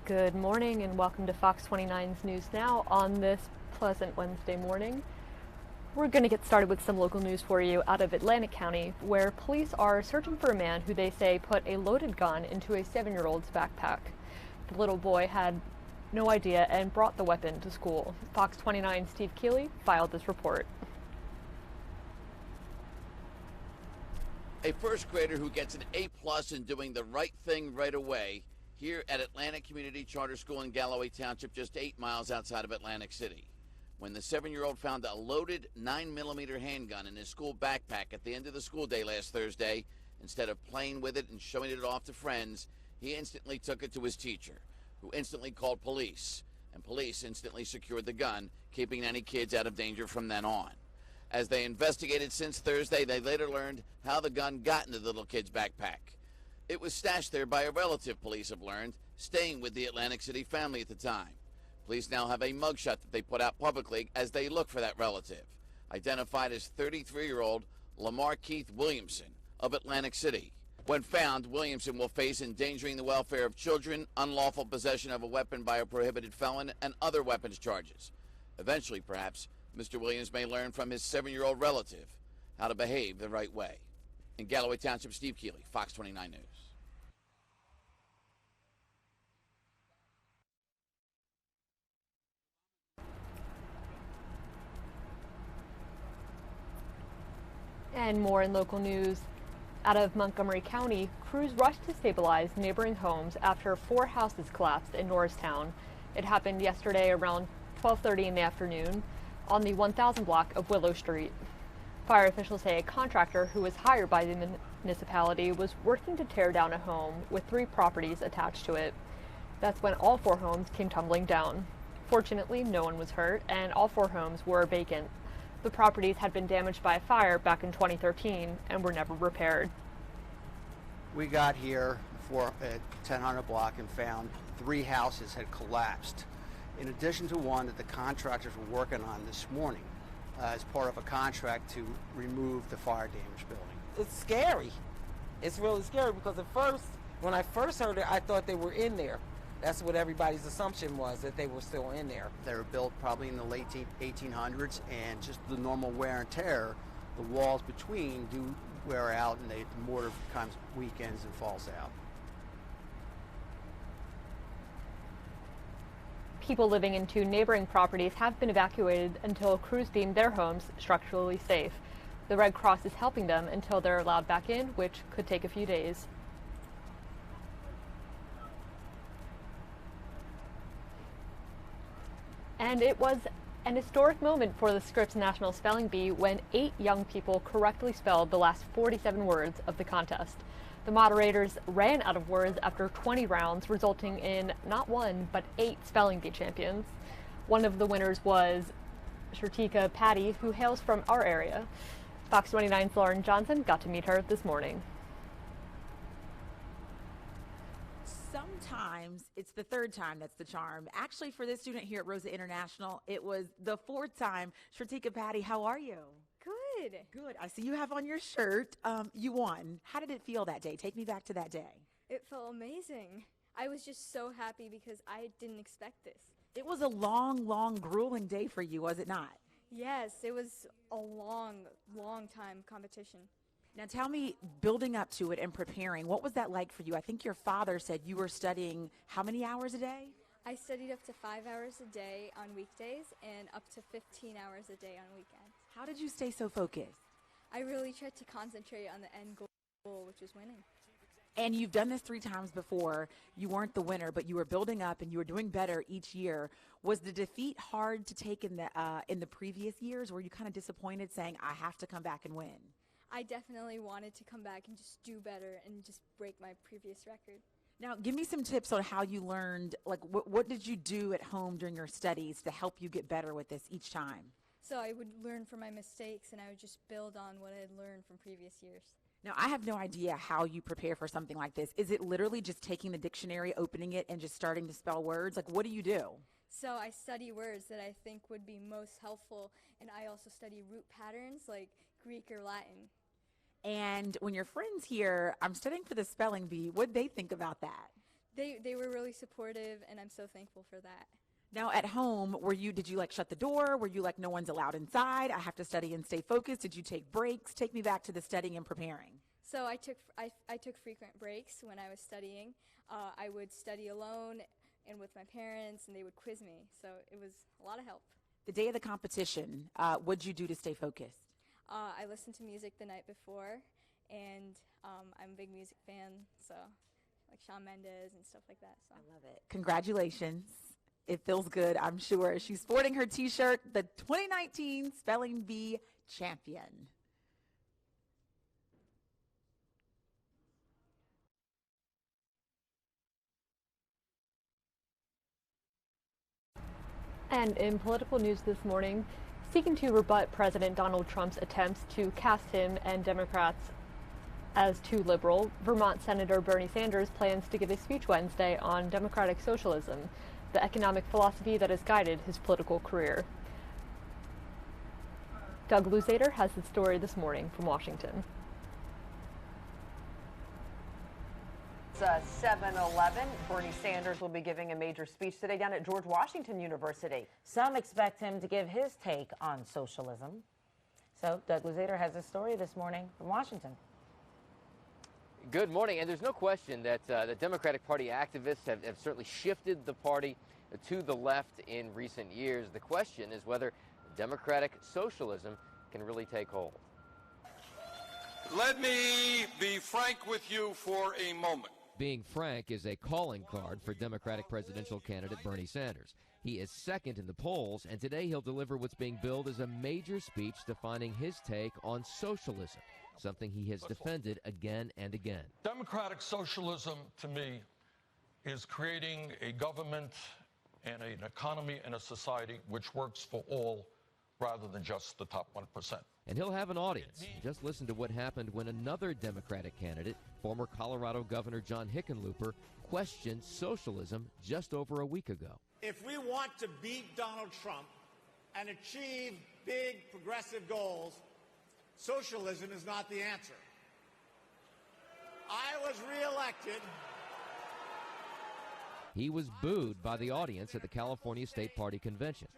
Good morning and welcome to Fox 29's News Now on this pleasant Wednesday morning. We're going to get started with some local news for you out of Atlantic County, where police are searching for a man who they say put a loaded gun into a 7-year-old's backpack. The little boy had no idea and brought the weapon to school. Fox 29's Steve Keeley filed this report. A first grader who gets an A+ in doing the right thing right away here at Atlantic Community Charter School in Galloway Township, just 8 miles outside of Atlantic City, when the 7-year-old found a loaded 9mm handgun in his school backpack at the end of the school day last Thursday. Instead of playing with it and showing it off to friends, he instantly took it to his teacher, who instantly called police, and police instantly secured the gun, keeping any kids out of danger from then on. As they investigated since Thursday, they later learned how the gun got into the little kid's backpack. It was stashed there by a relative, police have learned, staying with the Atlantic City family at the time. Police now have a mugshot that they put out publicly as they look for that relative, identified as 33-year-old Lamar Keith Williamson of Atlantic City. When found, Williamson will face endangering the welfare of children, unlawful possession of a weapon by a prohibited felon, and other weapons charges. Eventually, perhaps, Mr. Williams may learn from his 7-year-old relative how to behave the right way. In Galloway Township, Steve Keeley, Fox 29 News. And more in local news. Out of Montgomery County, crews rushed to stabilize neighboring homes after 4 houses collapsed in Norristown. It happened yesterday around 12:30 in the afternoon on the 1000 block of Willow Street. Fire officials say a contractor who was hired by the municipality was working to tear down a home with 3 properties attached to it. That's when all 4 homes came tumbling down. Fortunately, no one was hurt, and all 4 homes were vacant. The properties had been damaged by a fire back in 2013 and were never repaired. We got here at 1000 block and found 3 houses had collapsed, in addition to one that the contractors were working on this morning as part of a contract to remove the fire damaged building. It's scary. It's really scary because when I first heard it, I thought they were in there. That's what everybody's assumption was, that they were still in there. They were built probably in the late 1800s, and just the normal wear and tear, the walls between do wear out, and the mortar comes weakens and falls out. People living in 2 neighboring properties have been evacuated until crews deem their homes structurally safe. The Red Cross is helping them until they're allowed back in, which could take a few days. And it was an historic moment for the Scripps National Spelling Bee when 8 young people correctly spelled the last 47 words of the contest. The moderators ran out of words after 20 rounds, resulting in not 1, but 8 spelling bee champions. One of the winners was Shertika Patty, who hails from our area. Fox 29's Lauren Johnson got to meet her this morning. Sometimes it's the 3rd time that's the charm. Actually, for this student here at Rosa International, it was the 4th time. Shertika Patty, how are you? Good. Good. I see you have on your shirt. You won. How did it feel that day? Take me back to that day. It felt amazing. I was just so happy because I didn't expect this. It was a long, grueling day for you, was it not? Yes, it was a long time competition. Now tell me, building up to it and preparing, what was that like for you? I think your father said you were studying how many hours a day? I studied up to 5 hours a day on weekdays and up to 15 hours a day on weekends. How did you stay so focused? I really tried to concentrate on the end goal, which was winning. And you've done this 3 times before. You weren't the winner, but you were building up and you were doing better each year. Was the defeat hard to take in the previous years? Were you kind of disappointed saying, I have to come back and win? I definitely wanted to come back and just do better and just break my previous record. Now, give me some tips on how you learned, like what did you do at home during your studies to help you get better with this each time? So I would learn from my mistakes and I would just build on what I had learned from previous years. Now, I have no idea how you prepare for something like this. Is it literally just taking the dictionary, opening it, and just starting to spell words? Like, what do you do? So I study words that I think would be most helpful, and I also study root patterns like Greek or Latin. And when your friends hear, I'm studying for the spelling bee, what'd they think about that? They were really supportive, and I'm so thankful for that. Now at home, did you like shut the door? Were you like, no one's allowed inside? I have to study and stay focused. Did you take breaks? Take me back to the studying and preparing. So I took frequent breaks when I was studying. I would study alone and with my parents, and they would quiz me. So it was a lot of help. The day of the competition, what'd you do to stay focused? I listened to music the night before, and I'm a big music fan, so like Shawn Mendes and stuff like that. So. I love it. Congratulations. It feels good, I'm sure. She's sporting her T-shirt, the 2019 Spelling Bee champion. And in political news this morning, seeking to rebut President Donald Trump's attempts to cast him and Democrats as too liberal, Vermont Senator Bernie Sanders plans to give a speech Wednesday on democratic socialism, the economic philosophy that has guided his political career. Doug Luzader has the story this morning from Washington. It's 7-11. Bernie Sanders will be giving a major speech today down at George Washington University. Some expect him to give his take on socialism. So Doug Luzader has a story this morning from Washington. Good morning, and there's no question that the Democratic Party activists have certainly shifted the party to the left in recent years. The question is whether democratic socialism can really take hold. Let me be frank with you for a moment. Being frank is a calling card for Democratic presidential candidate Bernie Sanders. He is second in the polls, and today he'll deliver what's being billed as a major speech defining his take on socialism, something he has defended again and again. Democratic socialism, to me, is creating a government and an economy and a society which works for all rather than just the top 1%. And he'll have an audience. Just listen to what happened when another Democratic candidate, former Colorado Governor John Hickenlooper, questioned socialism just over a week ago. If we want to beat Donald Trump and achieve big progressive goals, socialism is not the answer. I was reelected. He was booed by the audience at the California State Party convention.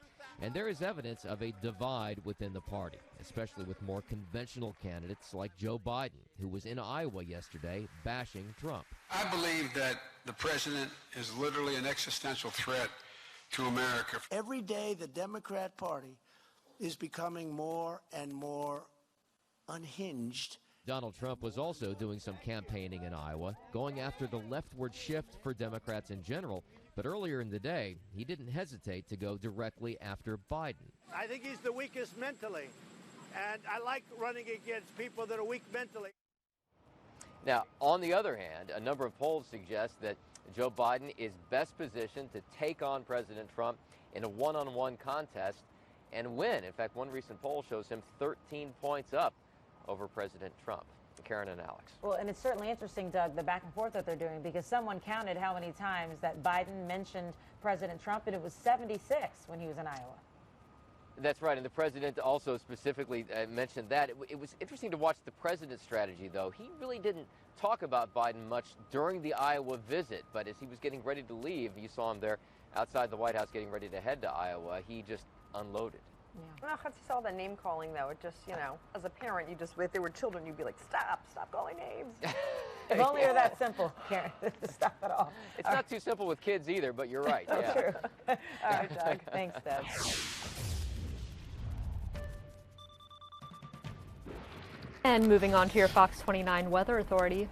And there is evidence of a divide within the party, especially with more conventional candidates like Joe Biden, who was in Iowa yesterday bashing Trump. I believe that the president is literally an existential threat to America. Every day, the Democrat Party is becoming more and more unhinged. Donald Trump was also doing some campaigning in Iowa, going after the leftward shift for Democrats in general. But earlier in the day, he didn't hesitate to go directly after Biden. I think he's the weakest mentally, and I like running against people that are weak mentally. Now, on the other hand, a number of polls suggest that Joe Biden is best positioned to take on President Trump in a one-on-one contest and win. In fact, one recent poll shows him 13 points up over President Trump. Karen and Alex. Well, and it's certainly interesting, Doug, the back and forth that they're doing, because someone counted how many times that Biden mentioned President Trump, and it was 76 when he was in Iowa. That's right, and the president also specifically mentioned that. It was interesting to watch the president's strategy, though. He really didn't talk about Biden much during the Iowa visit, but as he was getting ready to leave, you saw him there outside the White House getting ready to head to Iowa. He just unloaded. Yeah. Well, once you saw the name calling, though, it just, you know, as a parent, if they were children, you'd be like, stop calling names. If only you're that simple, Karen. Stop it all. It's not too simple with kids either, but you're right. That's Yeah. true. All right, Doug. Thanks, Doug. And moving on to your Fox 29 Weather Authority.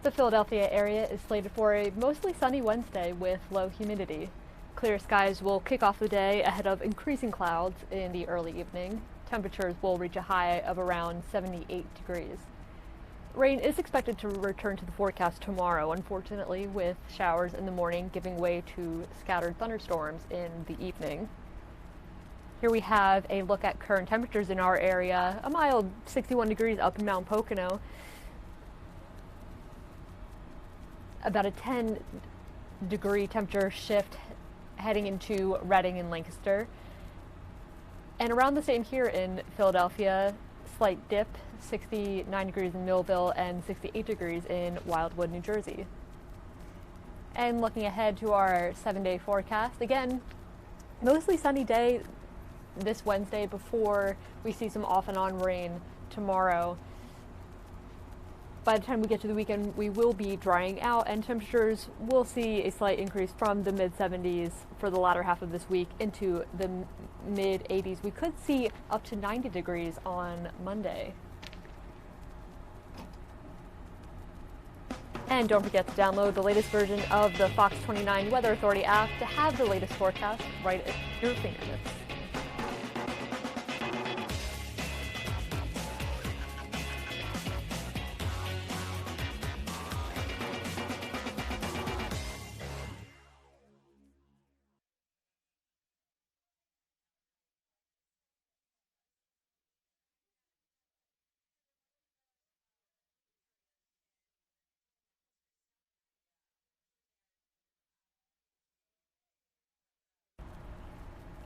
The Philadelphia area is slated for a mostly sunny Wednesday with low humidity. Clear skies will kick off the day ahead of increasing clouds in the early evening. Temperatures will reach a high of around 78 degrees. Rain is expected to return to the forecast tomorrow, unfortunately, with showers in the morning giving way to scattered thunderstorms in the evening. Here we have a look at current temperatures in our area. A mild 61 degrees up in Mount Pocono. About a 10-degree temperature shift heading into Reading and Lancaster. And around the same here in Philadelphia, slight dip, 69 degrees in Millville and 68 degrees in Wildwood, New Jersey. And looking ahead to our 7-day forecast, again, mostly sunny day this Wednesday before we see some off and on rain tomorrow. By the time we get to the weekend, we will be drying out and temperatures will see a slight increase from the mid 70s for the latter half of this week into the mid 80s. We could see up to 90 degrees on Monday. And don't forget to download the latest version of the Fox 29 Weather Authority app to have the latest forecast right at your fingertips.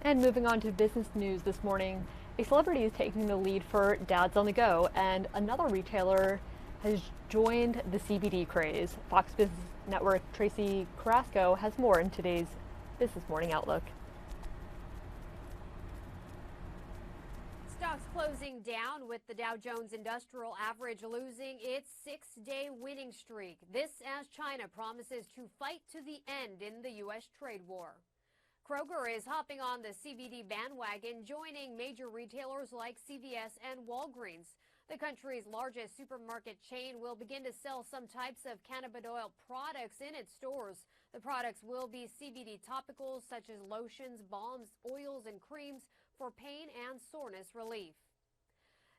And moving on to business news this morning, a celebrity is taking the lead for Dads on the Go, and another retailer has joined the CBD craze. Fox Business Network Tracy Carrasco has more in today's Business Morning Outlook. Stocks closing down with the Dow Jones Industrial Average losing its 6-day winning streak. This as China promises to fight to the end in the U.S. trade war. Kroger is hopping on the CBD bandwagon, joining major retailers like CVS and Walgreens. The country's largest supermarket chain will begin to sell some types of cannabidiol products in its stores. The products will be CBD topicals such as lotions, balms, oils, and creams for pain and soreness relief.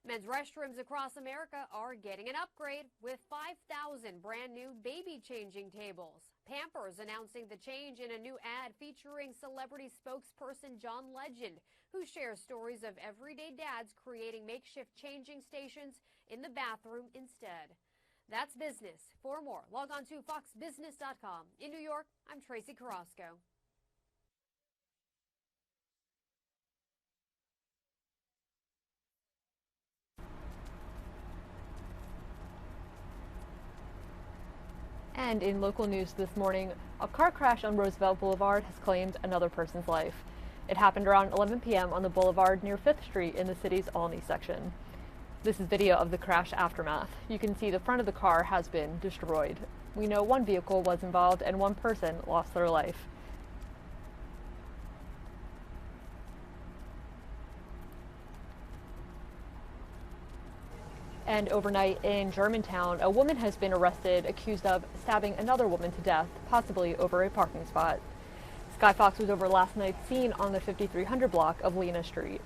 Men's restrooms across America are getting an upgrade with 5,000 brand new baby changing tables. Pampers announcing the change in a new ad featuring celebrity spokesperson John Legend, who shares stories of everyday dads creating makeshift changing stations in the bathroom instead. That's business. For more, log on to foxbusiness.com. In New York, I'm Tracy Carrasco. And in local news this morning, a car crash on Roosevelt Boulevard has claimed another person's life. It happened around 11 p.m. on the boulevard near 5th Street in the city's Olney section. This is video of the crash aftermath. You can see the front of the car has been destroyed. We know one vehicle was involved and one person lost their life. And overnight in Germantown, a woman has been arrested accused of stabbing another woman to death, possibly over a parking spot. Sky Fox was over last night's scene on the 5300 block of Lena Street.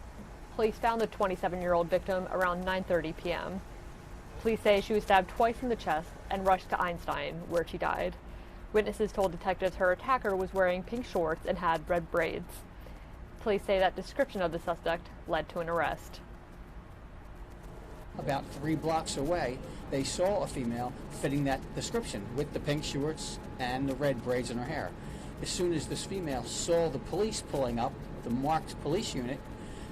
Police found the 27-year-old victim around 9:30 p.m. Police say she was stabbed twice in the chest and rushed to Einstein, where she died. Witnesses told detectives her attacker was wearing pink shorts and had red braids. Police say that description of the suspect led to an arrest. About 3 blocks away, they saw a female fitting that description with the pink shorts and the red braids in her hair. As soon as this female saw the police pulling up, the marked police unit,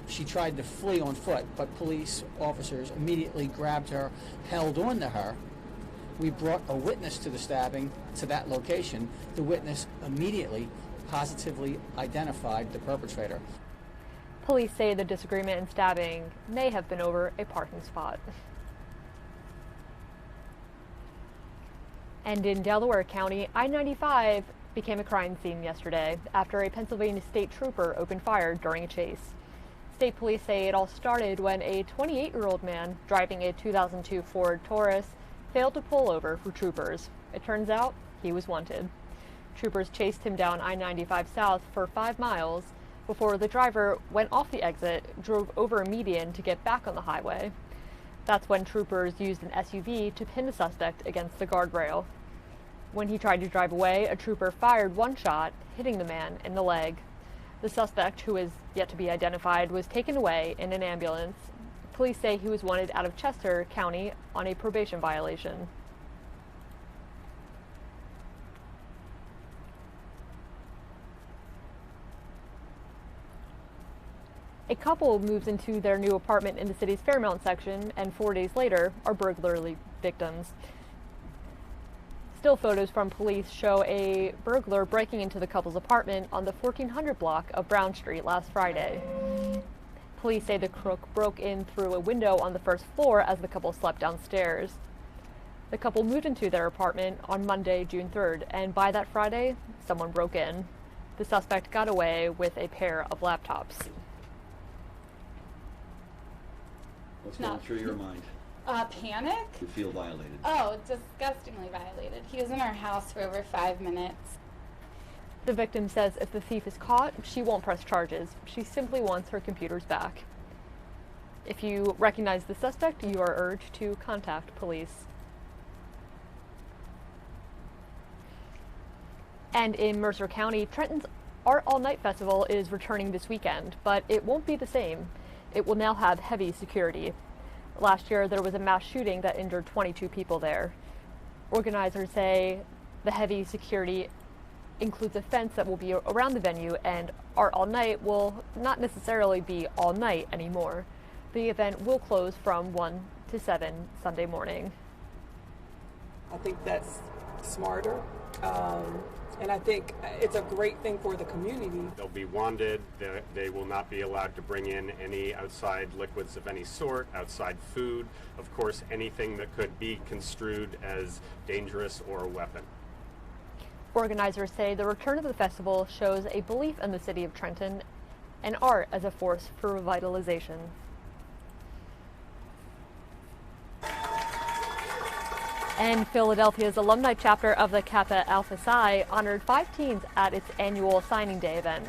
she tried to flee on foot, but police officers immediately grabbed her, held on to her. We brought a witness to the stabbing to that location. The witness immediately positively identified the perpetrator. Police say the disagreement and stabbing may have been over a parking spot. And in Delaware County, I-95 became a crime scene yesterday after a Pennsylvania state trooper opened fire during a chase. State police say it all started when a 28-year-old man driving a 2002 Ford Taurus failed to pull over for troopers. It turns out he was wanted. Troopers chased him down I-95 south for 5 miles before the driver went off the exit, drove over a median to get back on the highway. That's when troopers used an SUV to pin the suspect against the guardrail. When he tried to drive away, a trooper fired one shot, hitting the man in the leg. The suspect, who is yet to be identified, was taken away in an ambulance. Police say he was wanted out of Chester County on a probation violation. A couple moves into their new apartment in the city's Fairmount section and 4 days later are burglary victims. Still photos from police show a burglar breaking into the couple's apartment on the 1400 block of Brown Street last Friday. Police say the crook broke in through a window on the first floor as the couple slept downstairs. The couple moved into their apartment on Monday, June 3rd, and by that Friday, someone broke in. The suspect got away with a pair of laptops. What's going through your mind? Panic. You feel violated. Oh, disgustingly violated. He was in our house for over 5 minutes. The victim says if the thief is caught, she won't press charges. She simply wants her computers back. If you recognize the suspect, you are urged to contact police. And in Mercer County, Trenton's Art All Night Festival is returning this weekend, but it won't be the same. It will now have heavy security. Last year, there was a mass shooting that injured 22 people there. Organizers say the heavy security includes a fence that will be around the venue, and Art All Night will not necessarily be all night anymore. The event will close from 1 to 7 Sunday morning. I think that's smarter. And I think it's a great thing for the community. They'll be wanded. They will not be allowed to bring in any outside liquids of any sort, outside food, of course, anything that could be construed as dangerous or a weapon. Organizers say the return of the festival shows a belief in the city of Trenton and art as a force for revitalization. And Philadelphia's alumni chapter of the Kappa Alpha Psi honored 5 teens at its annual signing day event.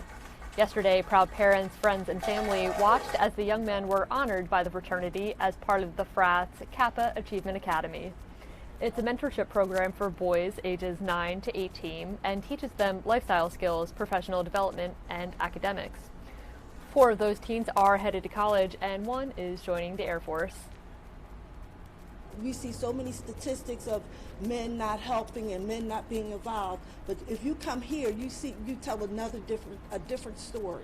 Yesterday, proud parents, friends, and family watched as the young men were honored by the fraternity as part of the frat's Kappa Achievement Academy. It's a mentorship program for boys ages 9 to 18 and teaches them lifestyle skills, professional development, and academics. 4 of those teens are headed to college, and 1 is joining the Air Force. We see so many statistics of men not helping and men not being involved, but if you come here, you tell a different story.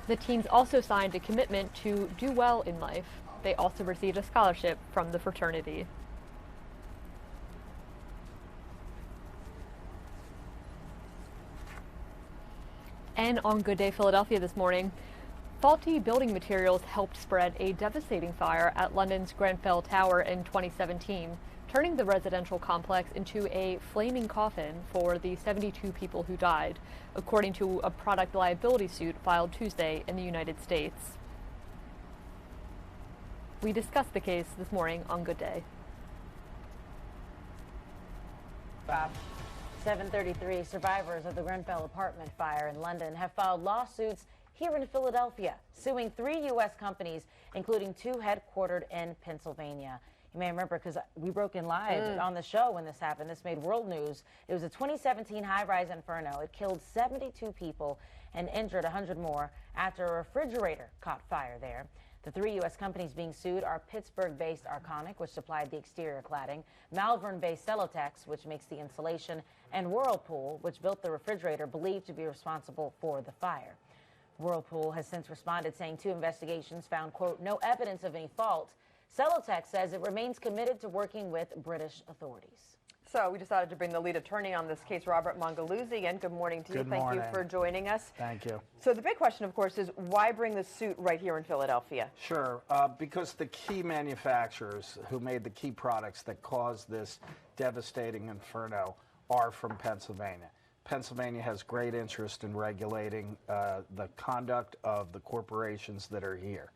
The teens also signed a commitment to do well in life. They also received a scholarship from the fraternity. And on Good Day Philadelphia this morning, faulty building materials helped spread a devastating fire at London's Grenfell Tower in 2017, turning the residential complex into a flaming coffin for the 72 people who died, according to a product liability suit filed Tuesday in the United States. We discussed the case this morning on Good Day. 7:33, survivors of the Grenfell apartment fire in London have filed lawsuits here in Philadelphia, suing 3 U.S. companies, including 2 headquartered in Pennsylvania. You may remember because we broke in live on the show when this happened. This made world news. It was a 2017 high-rise inferno. It killed 72 people and injured 100 more after a refrigerator caught fire there. The 3 U.S. companies being sued are Pittsburgh-based Arconic, which supplied the exterior cladding, Malvern-based Celotex, which makes the insulation, and Whirlpool, which built the refrigerator believed to be responsible for the fire. Whirlpool has since responded, saying 2 investigations found, quote, no evidence of any fault. Celotex says it remains committed to working with British authorities. So we decided to bring the lead attorney on this case, Robert Mongaluzzi, in. Good morning to you. Thank you for joining us. Thank you. So the big question, of course, is why bring the suit right here in Philadelphia? Sure, because the key manufacturers who made the key products that caused this devastating inferno are from Pennsylvania. Pennsylvania has great interest in regulating the conduct of the corporations that are here.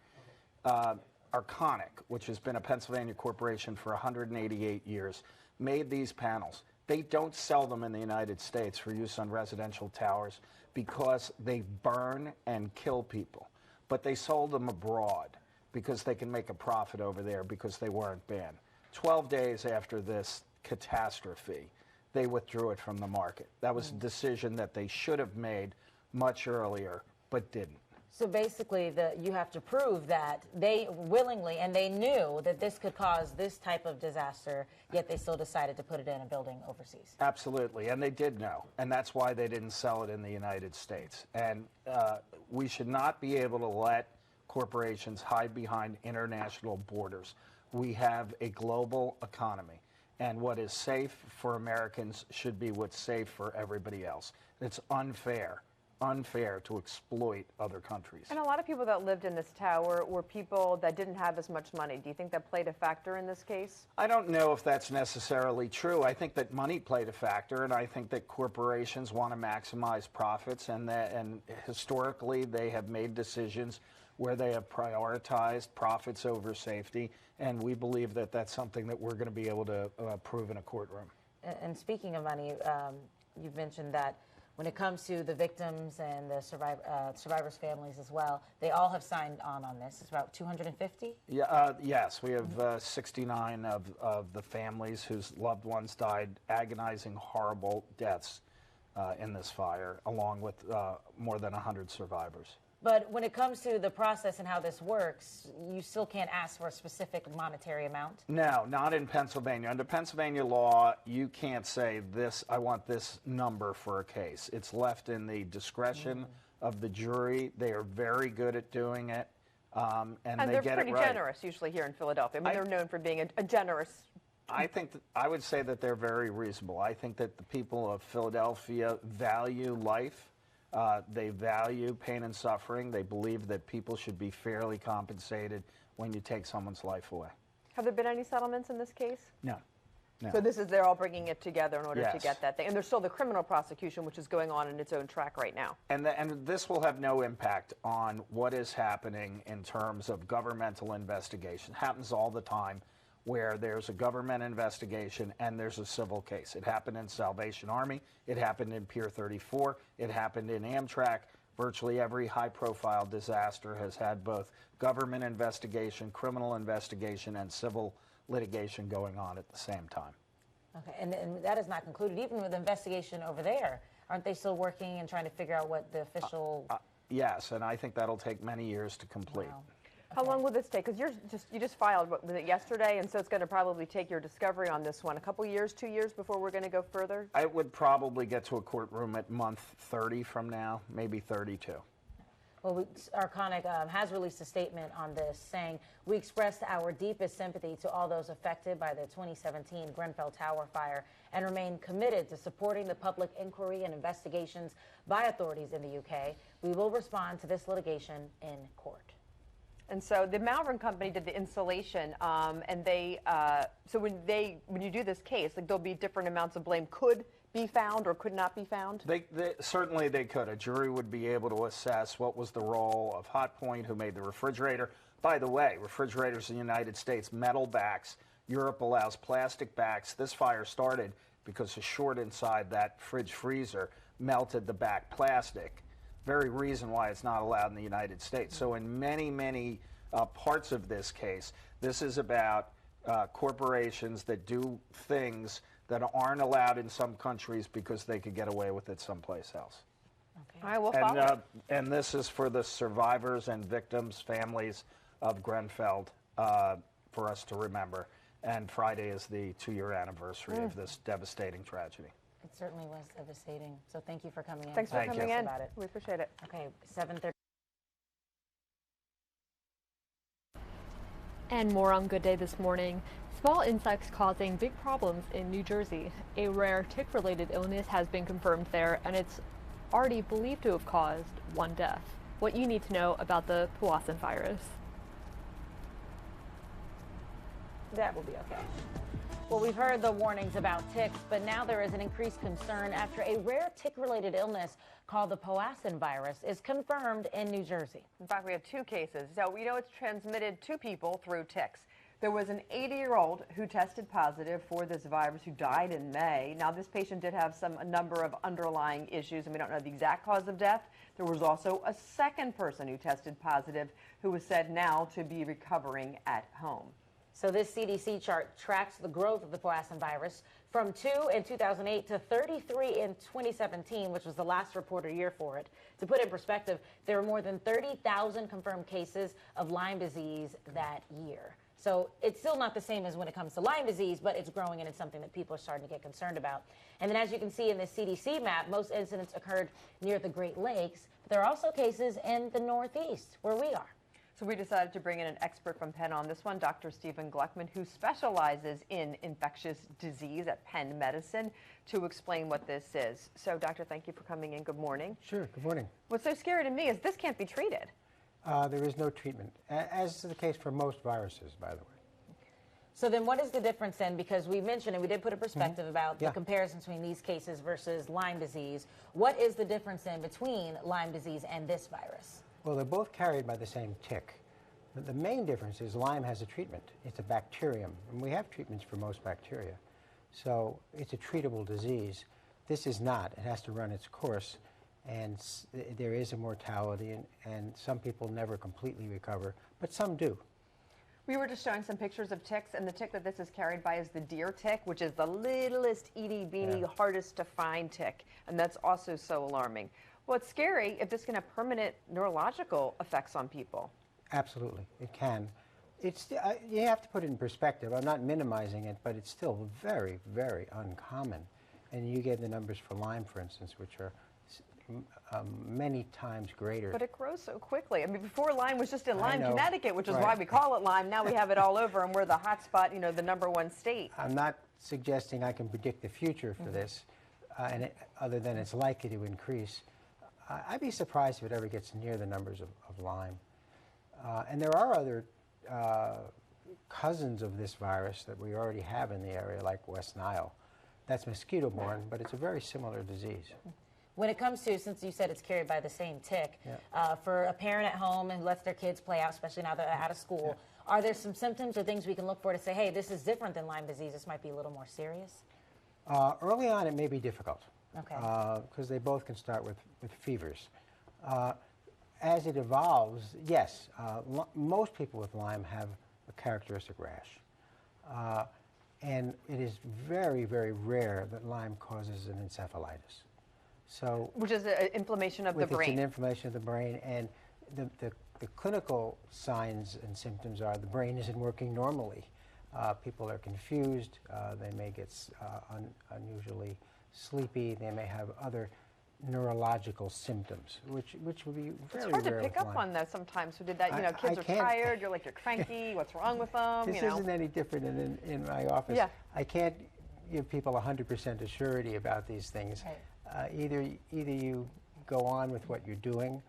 Arconic, which has been a Pennsylvania corporation for 188 years, made these panels. They don't sell them in the United States for use on residential towers because they burn and kill people. But they sold them abroad because they can make a profit over there because they weren't banned. 12 days after this catastrophe, they withdrew it from the market. That was a decision that they should have made much earlier, but didn't. So basically, you have to prove that they willingly, and they knew that this could cause this type of disaster, yet they still decided to put it in a building overseas. Absolutely, and they did know, and that's why they didn't sell it in the United States. And we should not be able to let corporations hide behind international borders. We have a global economy, And what is safe for Americans should be what's safe for everybody else. It's unfair to exploit other countries. And a lot of people that lived in this tower were people that didn't have as much money. Do you think that played a factor in this case? I don't know if that's necessarily true. I think that money played a factor, and I think that corporations want to maximize profits, and historically they have made decisions where they have prioritized profits over safety, and we believe that that's something that we're going to be able to prove in a courtroom. And speaking of money, you've mentioned that when it comes to the victims and the survivors' families as well, they all have signed on this. It's about 250? Yeah, yes, we have 69 of the families whose loved ones died agonizing, horrible deaths in this fire, along with more than 100 survivors. But when it comes to the process and how this works, you still can't ask for a specific monetary amount? No, not in Pennsylvania. Under Pennsylvania law, you can't say this, I want this number for a case. It's left in the discretion of the jury. They are very good at doing it, and they get it right. And they're pretty generous usually here in Philadelphia. I mean, they're known for being a generous. I think I would say that they're very reasonable. I think that the people of Philadelphia value life. They value pain and suffering. They believe that people should be fairly compensated when you take someone's life away. Have there been any settlements in this case? No. No. So they're all bringing it together in order to Yes. get that thing. And there's still the criminal prosecution, which is going on in its own track right now. And this will have no impact on what is happening in terms of governmental investigation. It happens all the time where there's a government investigation and there's a civil case. It happened in Salvation Army. It happened in Pier 34. It happened in Amtrak. Virtually every high-profile disaster has had both government investigation, criminal investigation, and civil litigation going on at the same time. Okay, and that is not concluded. Even with the investigation over there, aren't they still working and trying to figure out what the official... Yes, and I think that'll take many years to complete. Wow. How long will this take? Because you just filed, what was it, yesterday? And so it's going to probably take your discovery on this one a couple years, 2 years before we're going to go further? I would probably get to a courtroom at month 30 from now, maybe 32. Well, Arconic has released a statement on this saying, we express our deepest sympathy to all those affected by the 2017 Grenfell Tower fire and remain committed to supporting the public inquiry and investigations by authorities in the UK. We will respond to this litigation in court. And so the Malvern Company did the installation, and they so when you do this case, like, there'll be different amounts of blame could be found or could not be found. Certainly they could. A jury would be able to assess what was the role of Hot Point, who made the refrigerator. By the way, refrigerators in the United States, metal backs. Europe allows plastic backs. This fire started because a short inside that fridge freezer melted the back plastic. Very reason why it's not allowed in the United States. So in many parts of this case, this is about corporations that do things that aren't allowed in some countries because they could get away with it someplace else. Okay. All right, we'll follow. And this is for the survivors and victims, families of Grenfell, for us to remember. And Friday is the 2-year anniversary of this devastating tragedy. It certainly was devastating. So thank you for coming in. Thanks for coming in. About it. We appreciate it. Okay, 7:30. And more on Good Day this morning. Small insects causing big problems in New Jersey. A rare tick-related illness has been confirmed there, and it's already believed to have caused 1 death. What you need to know about the Powassan virus. That will be okay. Well, we've heard the warnings about ticks, but now there is an increased concern after a rare tick-related illness called the Powassan virus is confirmed in New Jersey. In fact, we have 2 cases. So we know it's transmitted to people through ticks. There was an 80-year-old who tested positive for this virus who died in May. Now, this patient did have a number of underlying issues, and we don't know the exact cause of death. There was also a second person who tested positive who was said now to be recovering at home. So this CDC chart tracks the growth of the Powassan virus from 2 in 2008 to 33 in 2017, which was the last reported year for it. To put in perspective, there were more than 30,000 confirmed cases of Lyme disease that year. So it's still not the same as when it comes to Lyme disease, but it's growing and it's something that people are starting to get concerned about. And then as you can see in the CDC map, most incidents occurred near the Great Lakes, but there are also cases in the Northeast where we are. So we decided to bring in an expert from Penn on this one, Dr. Stephen Gluckman, who specializes in infectious disease at Penn Medicine, to explain what this is. So, Doctor, thank you for coming in. Good morning. Sure, good morning. What's so scary to me is this can't be treated. There is no treatment, as is the case for most viruses, by the way. So then what is the difference then? Because we mentioned, and we did put a perspective about the comparison between these cases versus Lyme disease. What is the difference then between Lyme disease and this virus? Well, they're both carried by the same tick. The main difference is Lyme has a treatment. It's a bacterium, and we have treatments for most bacteria. So it's a treatable disease. This is not. It has to run its course, and there is a mortality, and some people never completely recover, but some do. We were just showing some pictures of ticks, and the tick that this is carried by is the deer tick, which is the littlest, itty-bitty, hardest to find tick, and that's also so alarming. Well, it's scary if this can have permanent neurological effects on people. Absolutely, it can. It's, you have to put it in perspective. I'm not minimizing it, but it's still very, very uncommon. And you get the numbers for Lyme, for instance, which are many times greater. But it grows so quickly. I mean, before Lyme was just in Lyme, know. Connecticut, which is why we call it Lyme. Now we have it all over, and we're the hot spot, you know, the #1 state. I'm not suggesting I can predict the future for this, other than it's likely to increase. I'd be surprised if it ever gets near the numbers of Lyme. And there are other cousins of this virus that we already have in the area, like West Nile. That's mosquito-borne, but it's a very similar disease. When it comes to, since you said it's carried by the same tick, for a parent at home and lets their kids play out, especially now that they're out of school, are there some symptoms or things we can look for to say, hey, this is different than Lyme disease, this might be a little more serious? Early on, it may be difficult. Okay. Because they both can start with fevers. As it evolves, yes, most people with Lyme have a characteristic rash. And it is very, very rare that Lyme causes an encephalitis. So, which is an inflammation of the brain. It's an inflammation of the brain, and the clinical signs and symptoms are the brain isn't working normally. People are confused. They may get unusually sleepy. They may have other neurological symptoms, which would be very rare. It's hard to pick up on that sometimes. Who did that? You know, kids are tired. You're like, you're cranky. What's wrong with them? This isn't any different in my office. Yeah. I can't give people 100% assurity about these things. Right. Either you go on with what you're doing,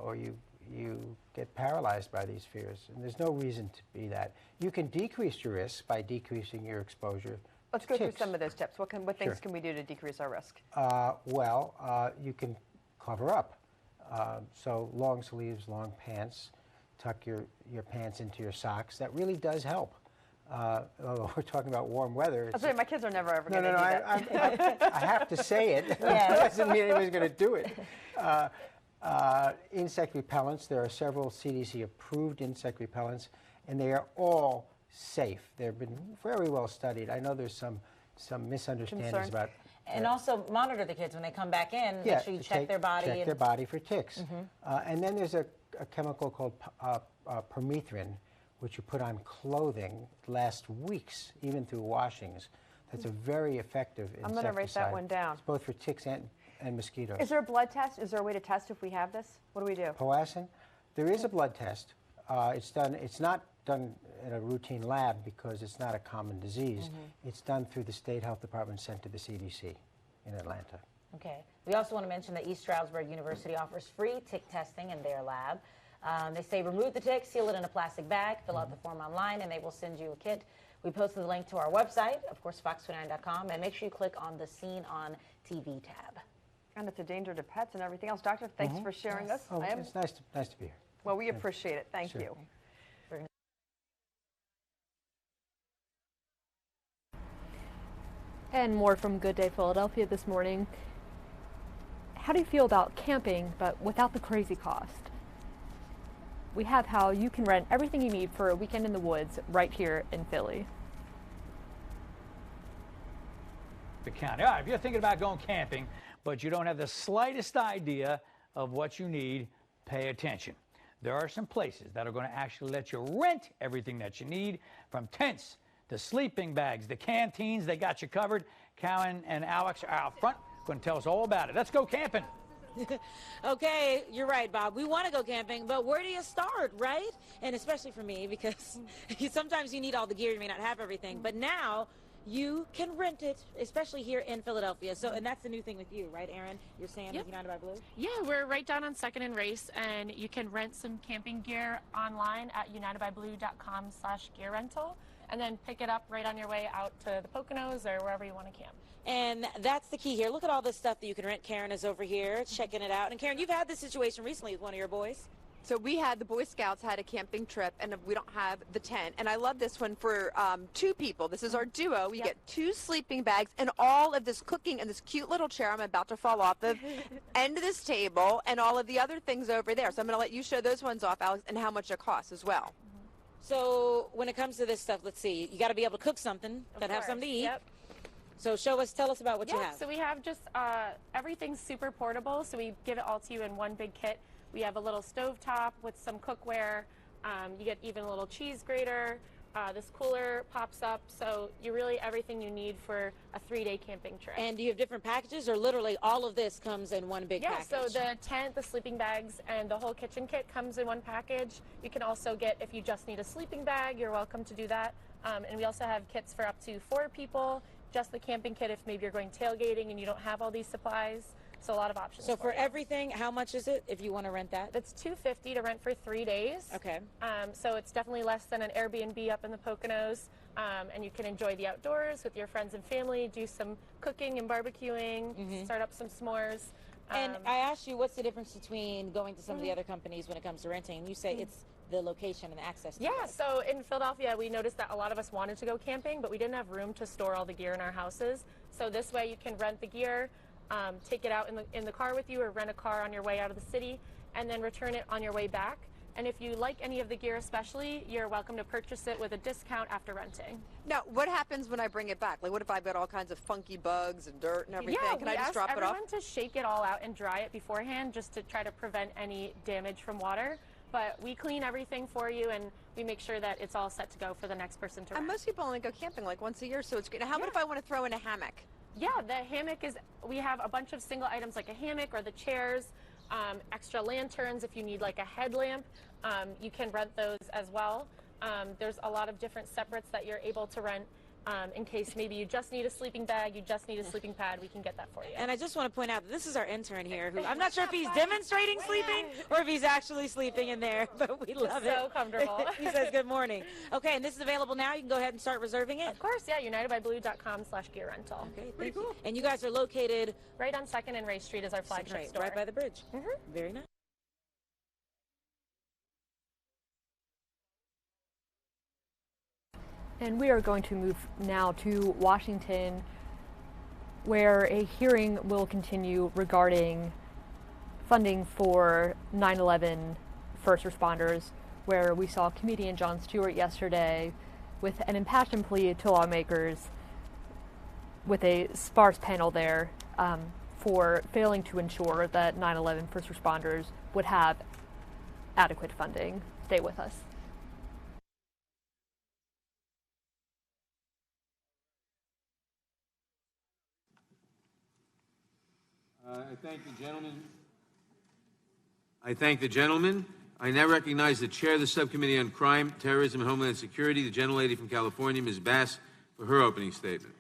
or you get paralyzed by these fears. And there's no reason to be that. You can decrease your risk by decreasing your exposure. Let's go through some of those tips. What things can we do to decrease our risk? You can cover up. So long sleeves, long pants, tuck your pants into your socks. That really does help. Although we're talking about warm weather. I'll tell you, my kids are never ever going to do that. I have to say it. Yeah. That doesn't mean anybody's going to do it. Insect repellents, there are several CDC-approved insect repellents, and they are all safe. They've been very well studied. I know there's some misunderstandings about. And also monitor the kids when they come back in. Make sure you check their body. Check their body for ticks. And then there's a chemical called permethrin, which you put on clothing, lasts weeks, even through washings. That's a very effective insecticide. I'm going to write that one down. It's both for ticks and mosquitoes. Is there a blood test? Is there a way to test if we have this? What do we do? Powassan? There is a blood test. It's not done in a routine lab because it's not a common disease. It's done through the state health department sent to the CDC in Atlanta. Okay. We also want to mention that East Stroudsburg University offers free tick testing in their lab. They say remove the tick, seal it in a plastic bag, fill out the form online, and they will send you a kit. We posted the link to our website, of course, fox29.com, and make sure you click on the Seen on TV tab. And it's a danger to pets and everything else. Doctor, thanks for sharing this. Oh, it's nice to be here. Well, we appreciate it. Thank you. And more from Good Day Philadelphia this morning. How do you feel about camping, but without the crazy cost? We have how you can rent everything you need for a weekend in the woods right here in Philly. The county. All right, if you're thinking about going camping, but you don't have the slightest idea of what you need, pay attention. There are some places that are going to actually let you rent everything that you need, from tents to sleeping bags, the canteens. They got you covered. Cowan and Alex are out front, going to tell us all about it. Let's go camping. Okay, you're right, Bob. We want to go camping, but where do you start, right? And especially for me, because sometimes you need all the gear, you may not have everything. But now you can rent it, especially here in Philadelphia. So, and that's the new thing with you, right, Aaron? You're saying with United by Blue? Yeah, we're right down on 2nd and Race, and you can rent some camping gear online at unitedbyblue.com/gear rental, and then pick it up right on your way out to the Poconos or wherever you want to camp. And that's the key here. Look at all this stuff that you can rent. Karen is over here checking it out. And Karen, you've had this situation recently with one of your boys. So we had, the Boy Scouts had a camping trip, and we don't have the tent. And I love this one for 2 people. This is our duo. We get 2 sleeping bags and all of this cooking and this cute little chair I'm about to fall off of, end of this table, and all of the other things over there. So I'm going to let you show those ones off, Alex, and how much it costs as well. So when it comes to this stuff, let's see. You got to be able to cook something, got to have something to eat. Yep. So tell us about what you have. So we have just everything's super portable, so we give it all to you in one big kit. We have a little stovetop with some cookware. You get even a little cheese grater. This cooler pops up, so you really everything you need for a 3-day camping trip. And do you have different packages, or literally all of this comes in one big package? Yeah, so the tent, the sleeping bags, and the whole kitchen kit comes in one package. You can also get, if you just need a sleeping bag, you're welcome to do that. And we also have kits for up to 4 people. Just the camping kit if maybe you're going tailgating and you don't have all these supplies. So a lot of options. So for everything, how much is it if you want to rent that? It's $250 to rent for 3 days. Okay. So it's definitely less than an Airbnb up in the Poconos. And you can enjoy the outdoors with your friends and family, do some cooking and barbecuing, start up some s'mores. And I asked you, what's the difference between going to some of the other companies when it comes to renting? And you say it's the location and access to it. So in Philadelphia, we noticed that a lot of us wanted to go camping, but we didn't have room to store all the gear in our houses. So this way you can rent the gear, take it out in the car with you, or rent a car on your way out of the city, and then return it on your way back. And if you like any of the gear especially, you're welcome to purchase it with a discount after renting. Now, what happens when I bring it back? Like, what if I've got all kinds of funky bugs and dirt and everything? Yeah, Can I just drop it off? we ask everyone to shake it all out and dry it beforehand, just to try to prevent any damage from water. But we clean everything for you, and we make sure that it's all set to go for the next person to rent. And most people only go camping like once a year, so it's great. Now, how about if I want to throw in a hammock? Yeah, the hammock is, we have a bunch of single items like a hammock or the chairs, extra lanterns if you need like a headlamp. You can rent those as well. There's a lot of different separates that you're able to rent. In case maybe you just need a sleeping bag, you just need a sleeping pad, we can get that for you. And I just want to point out that this is our intern here, who I'm not sure if he's demonstrating sleeping or if he's actually sleeping in there, but we love it. So comfortable. He says good morning. Okay, and this is available now. You can go ahead and start reserving it. Of course, yeah, unitedbyblue.com/gear rental. Okay, thank you. And you guys are located right on 2nd and Race Street is our flagship store. Right by the bridge. Very nice. And we are going to move now to Washington, where a hearing will continue regarding funding for 9/11 first responders, where we saw comedian Jon Stewart yesterday with an impassioned plea to lawmakers with a sparse panel there for failing to ensure that 9/11 first responders would have adequate funding. Stay with us. I thank the gentleman. I now recognize the chair of the Subcommittee on Crime, Terrorism, and Homeland Security, the gentlelady from California, Ms. Bass, for her opening statement.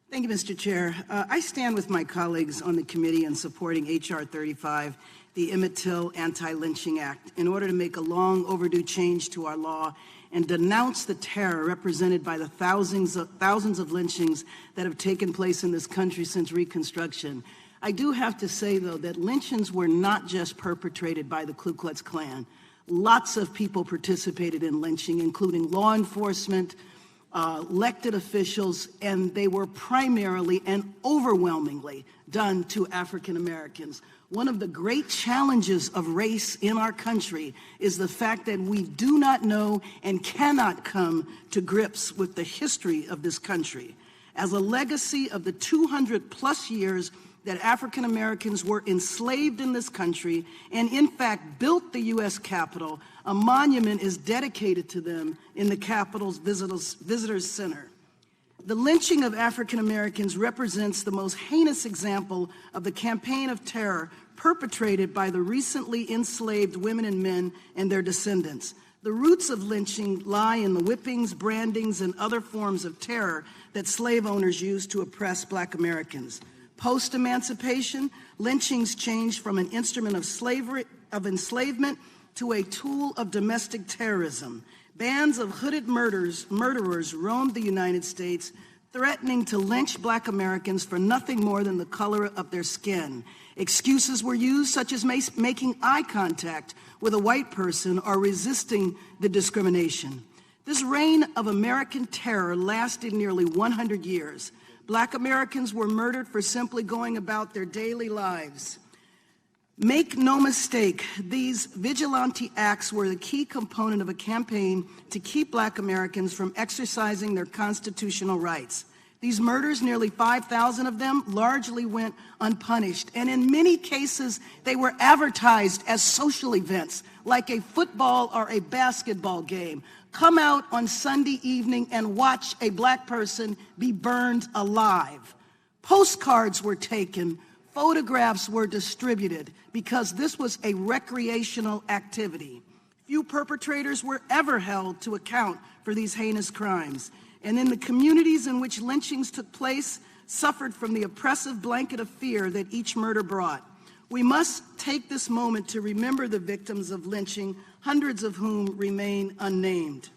Thank you, Mr. Chair. I stand with my colleagues on the committee in supporting H.R. 35, the Emmett Till Anti-Lynching Act, in order to make a long overdue change to our law and denounce the terror represented by the thousands of lynchings that have taken place in this country since Reconstruction. I do have to say, though, that lynchings were not just perpetrated by the Ku Klux Klan. Lots of people participated in lynching, including law enforcement, elected officials, and they were primarily and overwhelmingly done to African Americans. One of the great challenges of race in our country is the fact that we do not know and cannot come to grips with the history of this country. As a legacy of the 200+ years that African Americans were enslaved in this country and in fact built the U.S. Capitol, a monument is dedicated to them in the Capitol's Visitors Center. The lynching of African Americans represents the most heinous example of the campaign of terror perpetrated by the recently enslaved women and men and their descendants. The roots of lynching lie in the whippings, brandings, and other forms of terror that slave owners used to oppress Black Americans. Post-emancipation, lynchings changed from an instrument of enslavement to a tool of domestic terrorism. Bands of hooded murderers roamed the United States, threatening to lynch Black Americans for nothing more than the color of their skin. Excuses were used, such as making eye contact with a white person or resisting the discrimination. This reign of American terror lasted nearly 100 years. Black Americans were murdered for simply going about their daily lives. Make no mistake, these vigilante acts were the key component of a campaign to keep Black Americans from exercising their constitutional rights. These murders, nearly 5,000 of them, largely went unpunished. And in many cases, they were advertised as social events, like a football or a basketball game. Come out on Sunday evening and watch a Black person be burned alive. Postcards were taken, photographs were distributed, because this was a recreational activity. Few perpetrators were ever held to account for these heinous crimes. And in the communities in which lynchings took place, suffered from the oppressive blanket of fear that each murder brought. We must take this moment to remember the victims of lynching, hundreds of whom remain unnamed.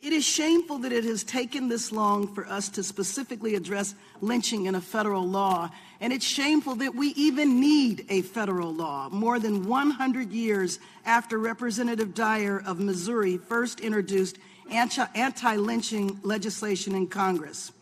It is shameful that it has taken this long for us to specifically address lynching in a federal law, and it's shameful that we even need a federal law, more than 100 years after Representative Dyer of Missouri first introduced anti-lynching legislation in Congress.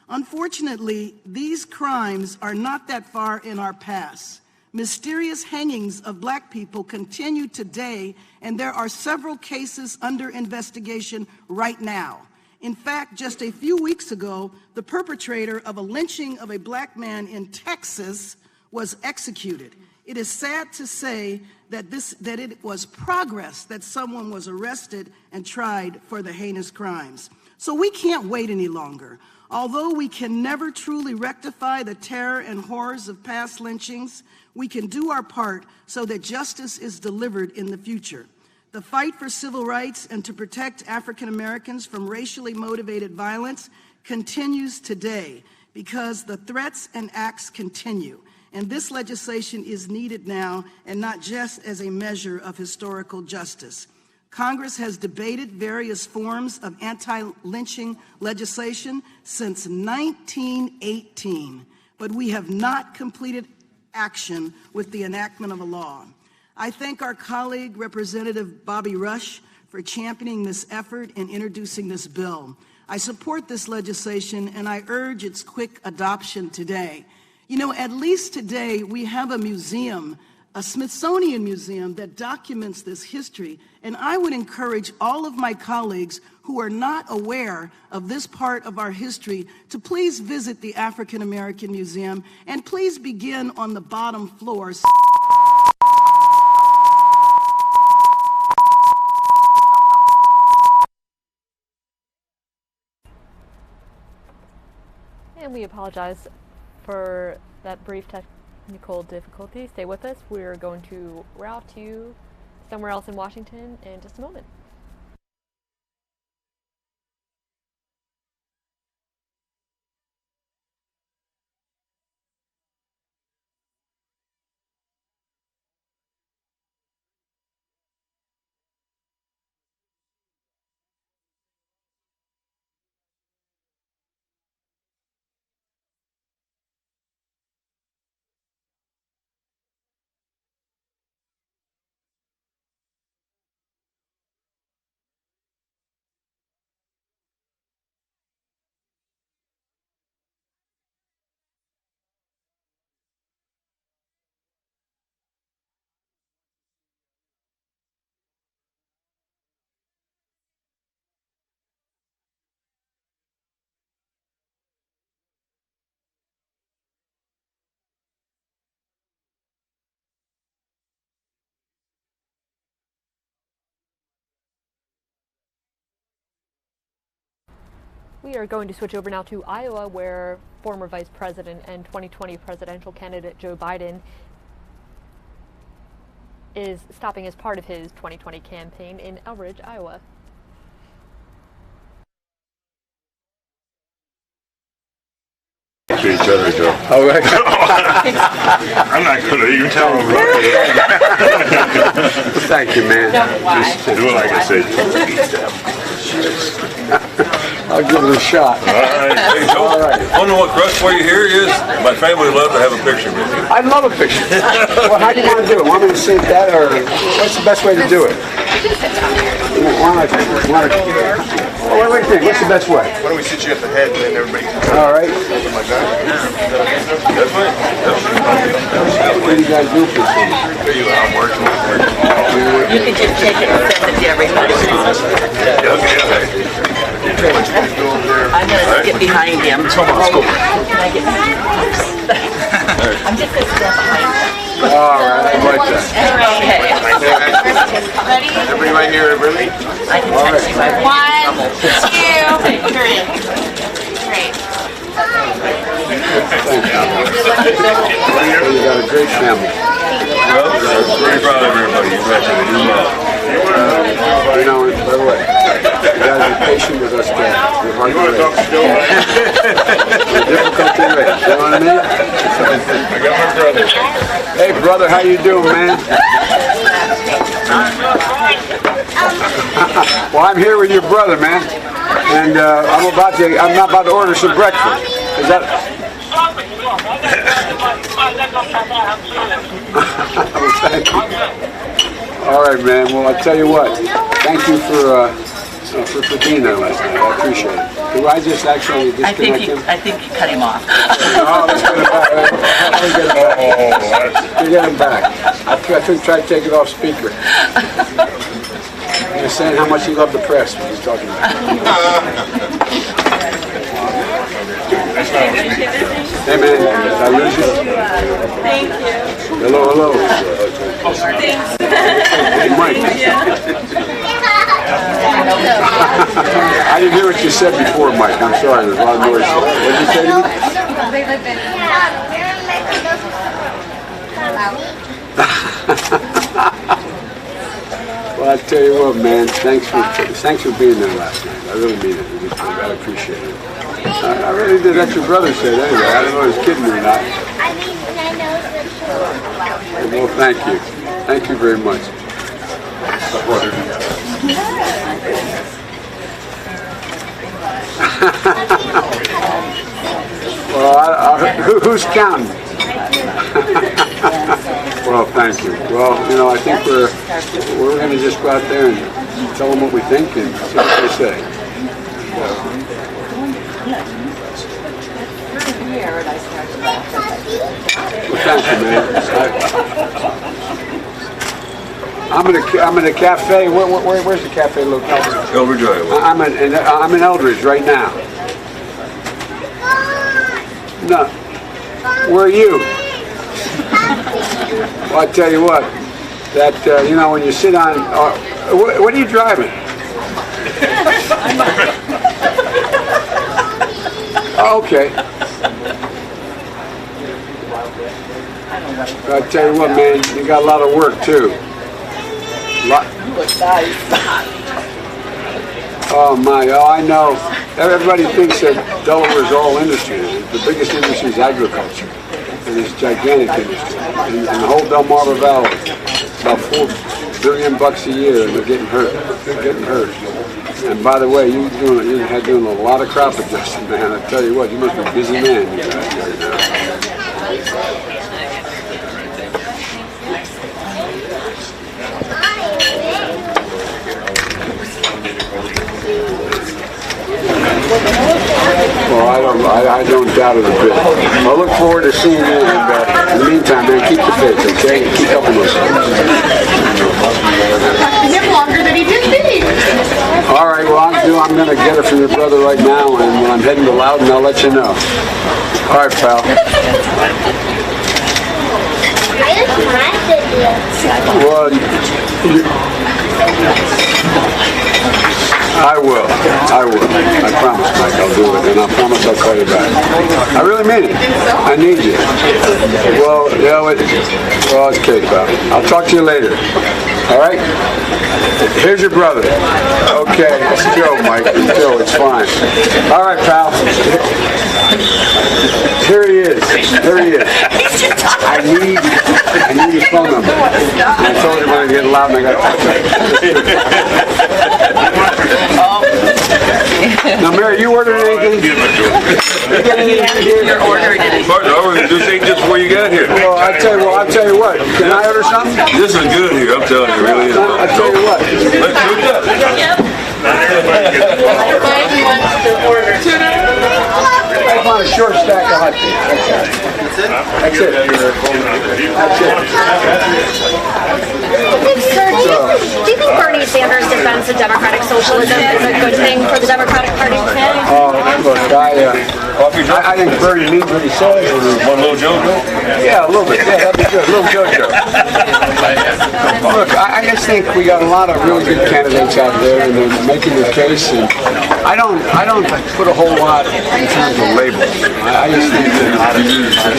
Unfortunately, these crimes are not that far in our past. Mysterious hangings of Black people continue today, and there are several cases under investigation right now. In fact, just a few weeks ago, the perpetrator of a lynching of a Black man in Texas was executed. It is sad to say that it was progress that someone was arrested and tried for the heinous crimes. So we can't wait any longer. Although we can never truly rectify the terror and horrors of past lynchings, we can do our part so that justice is delivered in the future. The fight for civil rights and to protect African Americans from racially motivated violence continues today because the threats and acts continue. And this legislation is needed now and not just as a measure of historical justice. Congress has debated various forms of anti-lynching legislation since 1918, but we have not completed action with the enactment of a law. I thank our colleague, Representative Bobby Rush, for championing this effort and introducing this bill. I support this legislation, and I urge its quick adoption today. You know, at least today, we have a museum, a Smithsonian museum, that documents this history, and I would encourage all of my colleagues who are not aware of this part of our history to please visit the African American Museum, and please begin on the bottom floor. And we apologize for that brief technical difficulty. Stay with us. We're going to route you somewhere else in Washington in just a moment. We are going to switch over now to Iowa, where former Vice President and 2020 presidential candidate Joe Biden is stopping as part of his 2020 campaign in Elbridge, Iowa. To each other, Joe. Oh, right. I'm not going to even tell him. Thank you, man. Just do what I can say. I'll give it a shot. All right. Hey, Joe. All right. Wonder what crust for you here is? My family would love to have a picture with you. I'd love a picture. Well, how do you want to do it? Want me to sit that, or what's the best way to do it? What do you think? What's the best way? Why don't we sit you at the head and then everybody can... All right. Something like that? That's fine. What do you guys do for things? I'm working. You can just take it and send it to everybody. Okay. I'm going to get behind him. Can I get I'm just going to stand behind him. All right, I like that. Okay. Ready? Everybody right here, really? I can touch you. 1, 2, 3. Great. You got a great family. Well, I'm very proud of everybody. You bet you do well. You know, by the way, you guys are patient with us, Dad. We're hard to raise. We're difficult to raise. You know what I mean? I got my brother. Hey, brother, how you doing, man? Well, I'm here with your brother, man, and I'm not about to order some breakfast. Is that? Thank you. All right, man. Well, I'll tell you what. Thank you for being there last night. I appreciate it. Do I just actually disconnect him? I think you cut him off. Oh, let's get him back. I couldn't try to take it off speaker. He was saying how much he loved the press when he was talking about it. Hey, man, did I lose you? Thank you. Hello. Thanks. Hey, Mike. I didn't hear what you said before, Mike. I'm sorry. There's a lot of noise. What did you say to me? Well, I tell you what, man. Thanks for being there last night. I really mean it. I appreciate it. I really did. That's your brother said anyway. I don't know if he's kidding me or not. Well, thank you. Thank you very much. Well, who's counting? Well, thank you. Well, you know, I think we're going to just go out there and tell them what we think and see what they say. Well, thank you, man. I'm in a cafe. Where's the cafe located? Elbridge, Iowa. I'm in Eldridge right now. No. Where are you? Well, I tell you what. That you know, when you sit on. What are you driving? Oh, okay. I tell you what, man, you got a lot of work too. Oh my! Oh, I know. Everybody thinks that Delaware is all industry. The biggest industry is agriculture, and it's gigantic industry. In the whole Delmarva Valley, about $4 billion a year, and they're getting hurt. They're getting hurt. And by the way, you're doing a lot of crop adjustment, man. I tell you what, you must be a busy man, you guys, right now. Well, I don't doubt it a bit. I look forward to seeing you, and in the meantime, man, keep the faith, okay? Keep helping us. Longer than he did me. All right, well, I'm going to get it from your brother right now, and I'm heading to Loudon, I'll let you know. All right, pal. Well, I will. I promise, Mike, I'll do it, and I promise I'll call you back. I really mean it. I need you. Well, it's okay, pal. I'll talk to you later. All right? Here's your brother. Okay, it's Joe, Mike. It's Joe. It's fine. All right, pal. Here he is. I need his phone number. I told him when I get loud and I got to talk to him. Now, Mary, you ordered anything? You're ordering it. This ain't just before you got here. Well, I'll tell you what. Can I order something? This is good here, I'm telling you, it really is. I'll tell you what. Let's do that. I want a short stack of hot cakes. That's it. Sir, do you think Bernie Sanders' defense of democratic socialism is a good thing for the Democratic Party? Look, I think Bernie means what he says. One little joke? Yeah, a little bit. Yeah, that'd be good. A little joke. Look, I just think we got a lot of really good candidates out there, and they're making their case. And I don't put a whole lot in terms of labels. I just think that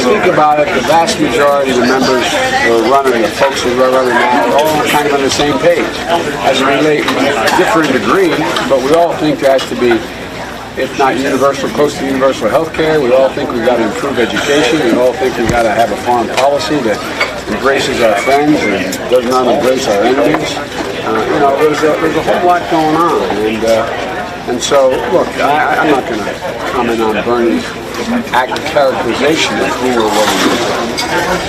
think about it. The vast majority of the members who are running, the folks who are running now, are all kind of on the same page. As it relates, different degree, but we all think there has to be, if not universal, close to universal health care. We all think we've got to improve education. We all think we've got to have a foreign policy that embraces our friends and does not embrace our enemies. There's a whole lot going on. And so, look, I'm not going to comment on Bernie's characterization of who or what he is.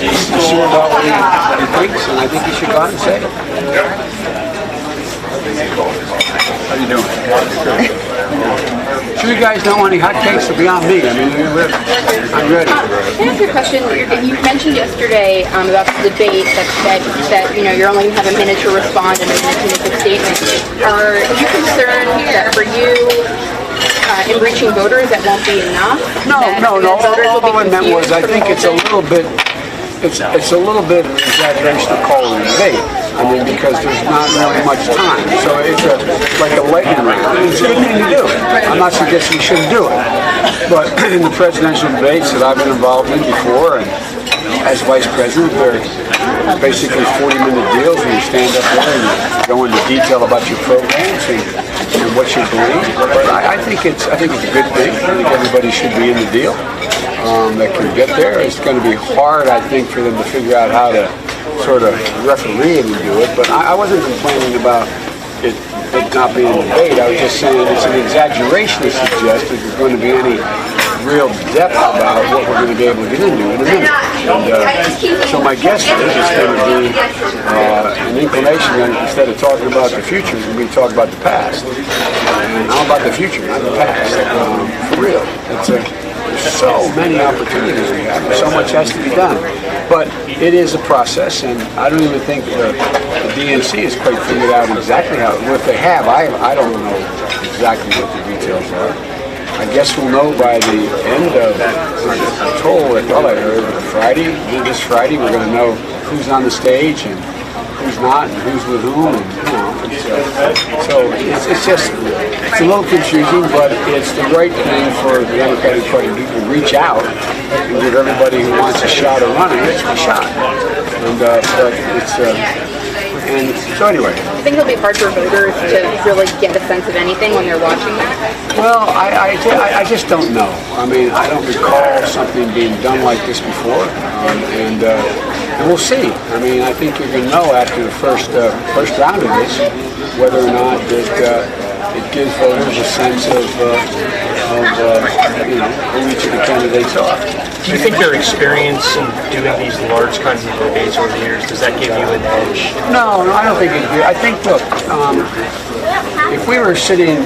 He's sure about what he thinks, and I think he should go out and say it. How you doing? Sure, you guys don't want any hot cakes to be on me. I mean, I'm ready. Can I ask you a question? You mentioned yesterday about the debate that you're only going to have a minute to respond and a minute to make a statement. Are you concerned that for you, in reaching voters, that won't be enough? No. All I meant was I think it's a little bit. It's a little bit of an exaggeration to call it a debate. I mean, because there's not really much time. So it's like a lightning round. It's a good thing to do. I'm not suggesting you shouldn't do it. But in the presidential debates that I've been involved in before, and as vice president, they're basically 40-minute deals where you stand up there and you go into detail about your programs and what you believe. But I think it's a good thing. I think everybody should be in the deal. That can get there. It's going to be hard, I think, for them to figure out how to sort of referee it and do it. But I wasn't complaining about it not being a debate. I was just saying it's an exaggeration to suggest that there's going to be any real depth about what we're going to be able to get into in a minute. And so my guess is it's going to be an inclination that instead of talking about the future, we're going to be talking about the past. And how about the future, not the past? For real. There's so many opportunities we have. So much has to be done. But it is a process, and I don't even think the DNC has quite figured out exactly how. What they have, I don't know exactly what the details are. I guess we'll know by the end of, I'm told, I thought I heard Friday, this Friday, we're going to know who's on the stage and who's not and who's with whom, and so it's a little confusing, but it's the right thing for the Democratic Party to do, to reach out and give everybody who wants a shot of running a shot. And but it's and so anyway. Do you think it'll be hard for voters to really get a sense of anything when they're watching that? Well, I just don't know. I mean, I don't recall something being done like this before, and we'll see. I mean, I think you're going to know after the first round of this whether or not it gives voters a sense of who each of the candidates are. Do you think their experience in doing these large kinds of debates over the years, does that give you an edge? No, I don't think it do. I think, look, if we were sitting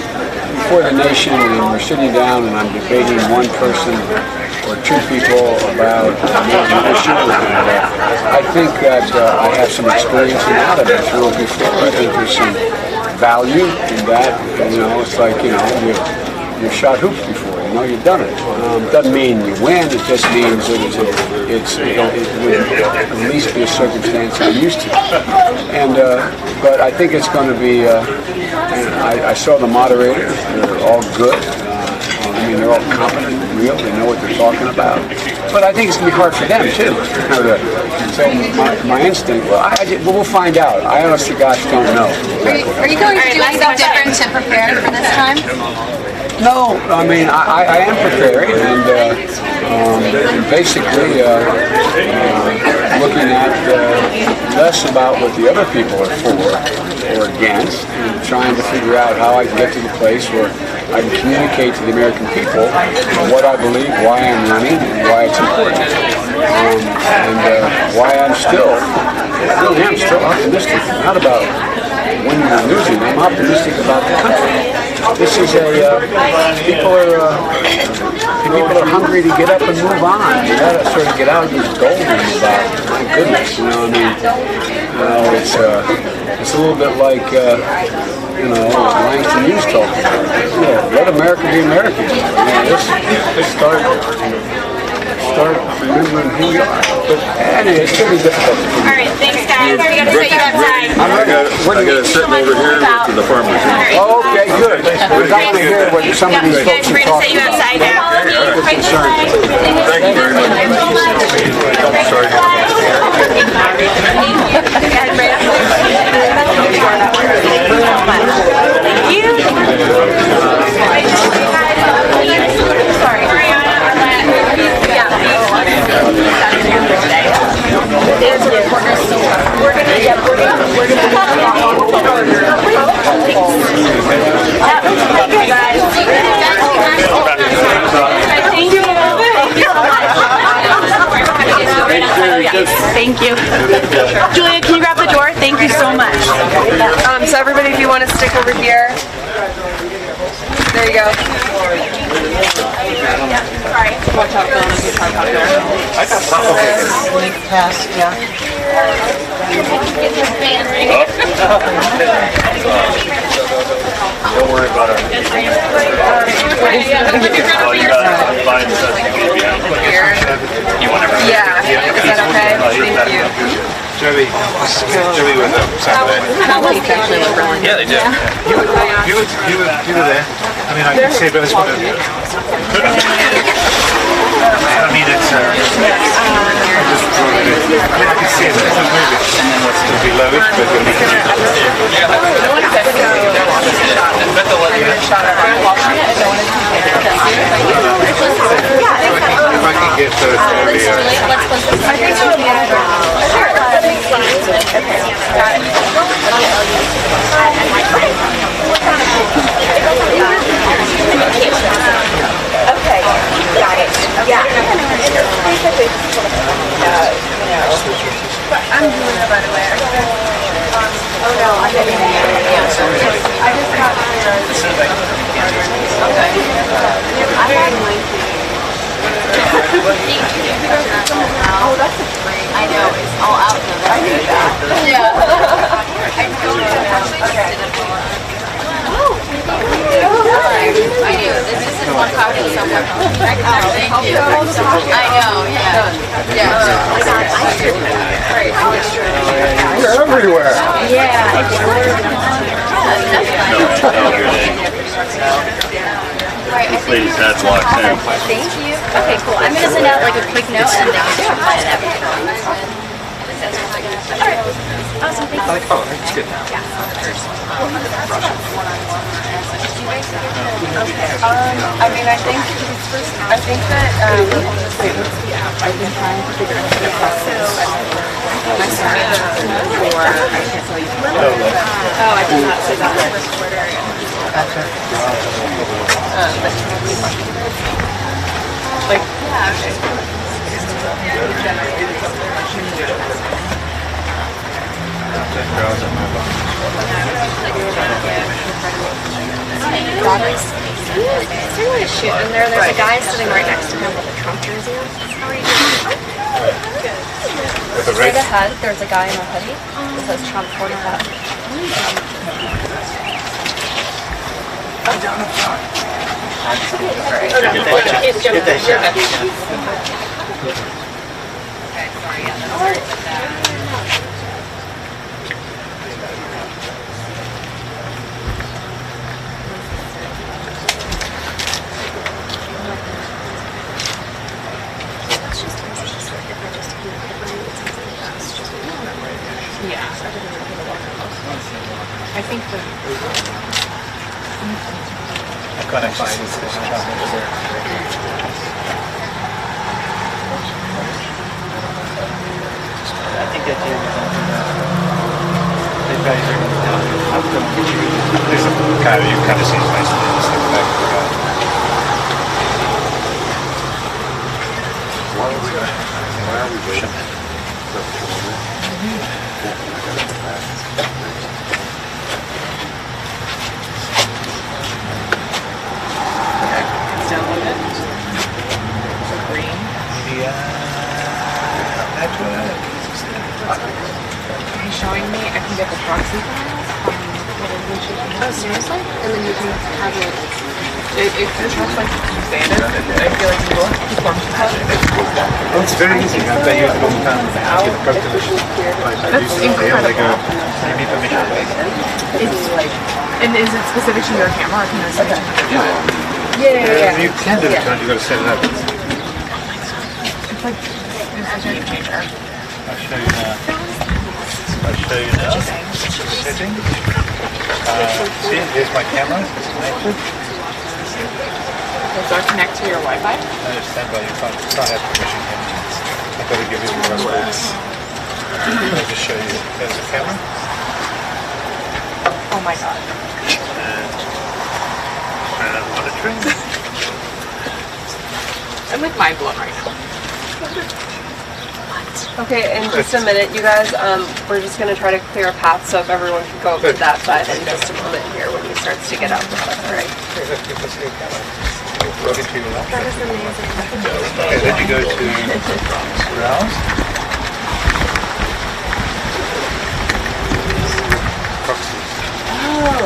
before the nation and we're sitting down and I'm debating one person or two people about an issue, I think that I have some experience in that. I've been through it before. I think there's some value in that. It's like, you've shot hoops before. You've done it. Doesn't mean you win. It just means that it would at least be a circumstance you're used to. And but I think it's going to be an And I saw the moderators. They're all good. I mean, they're all competent and real. They know what they're talking about. But I think it's going to be hard for them, too. So my instinct, well, we'll find out. I honestly, gosh, don't know. Are you going to do anything different to prepare for this time? No, I mean, I am preparing, and basically looking at less about what the other people are for or against, and trying to figure out how I can get to the place where I can communicate to the American people what I believe, why I'm running, and why it's important, and why I'm still, really am still optimistic, not about winning or losing. I'm optimistic about the country. This is people are hungry to get up and move on. You gotta sort of get out of this golden about, my goodness, you know what I mean? It's a little bit like, Langston Hughes talking about. Let America be American. Let's start remembering who we are. But anyway, it's going to be difficult. All right, thanks, guys. We got to sit you outside. I got it sitting over here with the farmers. Oh, okay, good. Because I want to hear what some of these folks are We're going to sit talking you about. outside now. Thank you very much. Sorry. Thank you. Julia, can you grab the door? Thank you so much. So everybody, if you want to stick over here, there you go. Sorry. Pass, yeah. Don't worry about it. Yeah. Is that okay? Thank you. Joey was yeah, they did. You were there. I mean, I can say, but I just want to. I mean, it's. I can see it. It's a movie, and then what's to be loaded, but then we can. If I can get those Okay, got it. Yeah. I'm doing it, by the way. Oh no, I'm getting the answer. I just got oh, that's a great. I know, it's all out there. I knew that. Yeah. I knew. This is one copy somewhere. Thank you. I know, yeah. You're everywhere. Yeah. Please, that's locked too. Thank you. Okay, cool. I'm going to send out like a quick note and then they can reply to that. Alright. Awesome. Thank you. Oh, it's good now. I mean, I think that I've been trying to figure out oh, I did not say that. Like, Is there a shoot in there? There's a guy sitting right next to him with a Trump jersey on. How are you doing? Straight ahead, there's a guy in a hoodie that says Trump 45. Down the front. Yeah. I think the... I've got actually this chocolate dessert. I think that you guys are going to have to get you. There's you kind of seems nice to just look back to the guy. Down a little bit. Green. Maybe, actually, Are you showing me? I can get the proxy files. Oh, seriously? And then you can have it. It looks like standard. I feel like you will. Oh, it's very easy. I bet you have to get a drug division. That's incredible. You need permission. And is it specific to your camera or can it switch? Yeah. You can do it, you got to set it up. It's like it's such a game changer. I'll show you now. Setting. See, here's my camera. It's connected. Does that connect to your Wi-Fi? I understand, but you can't have permission here. I've got to give you the passwords. I'll just show you. There's the camera. Oh my god. And monitoring. I'm like mind blown right now. Okay, in just a minute, you guys, we're just going to try to clear a path so if everyone can go up to that side in just a moment here when he starts to get out. All right. Look into your left. That is amazing. Okay, then you go to browse. Proxy. Oh.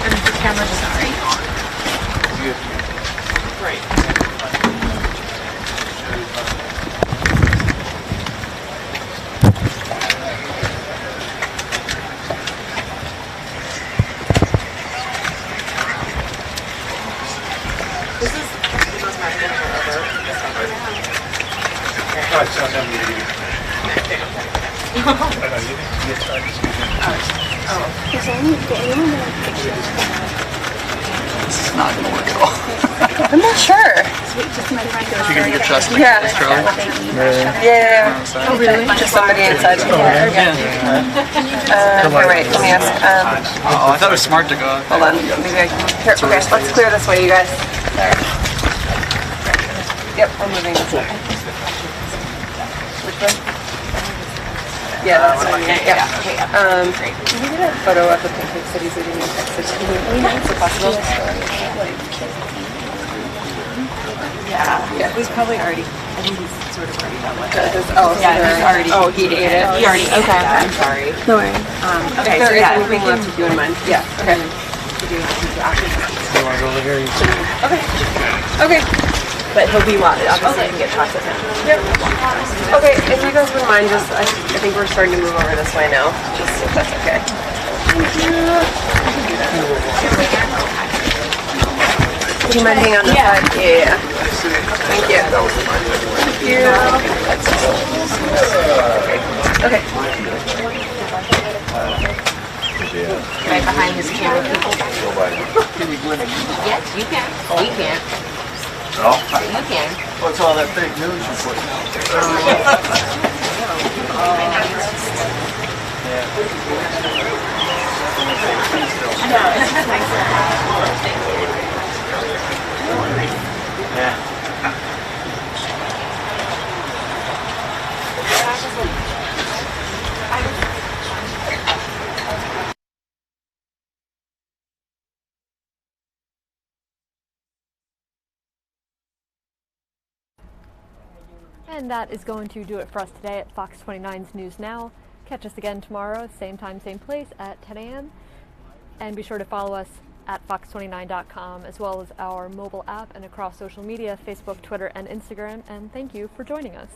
And the camera just already on. Right. This is the most magical I've ever discovered. Oh, it's not done yet. I know, you tried to speak This is not going to work at all. I'm not sure. You're going to get trusted? Yeah. Yeah. Oh, really? Just somebody inside. Okay, wait, let me ask. Oh, I thought it was smart to go. Hold on. Maybe I can. Here, okay, let's clear this way, you guys. Yep, we're moving this way. Which way? Yeah, that's one. Yeah. Can you get a photo of the Pancake Cities that you texted to me? Is it possible? Yeah. He's probably already. I think he's sort of already done with it. Oh, yeah, he's already. Oh, he ate it. He already ate it. I'm sorry. No worries. Okay, If there so is yeah, anything left, keep you in mind. Yeah. Okay. You want to go over here? Okay. Okay. But he'll be wanted. Obviously, you can get shots of him. Yep. Okay, if you guys wouldn't mind, just I think we're starting to move over this way now. Just if that's okay. Thank you. Do you mind being on the side? Yeah. Thank you. Thank you. Okay. Right behind his camera people. Yes, you can. We can't. No? You can. What's all that fake news you're putting out there? Yeah. And that is going to do it for us today at Fox 29's News Now. Catch us again tomorrow, same time, same place at 10 a.m. And be sure to follow us at fox29.com as well as our mobile app and across social media, Facebook, Twitter, and Instagram. And thank you for joining us.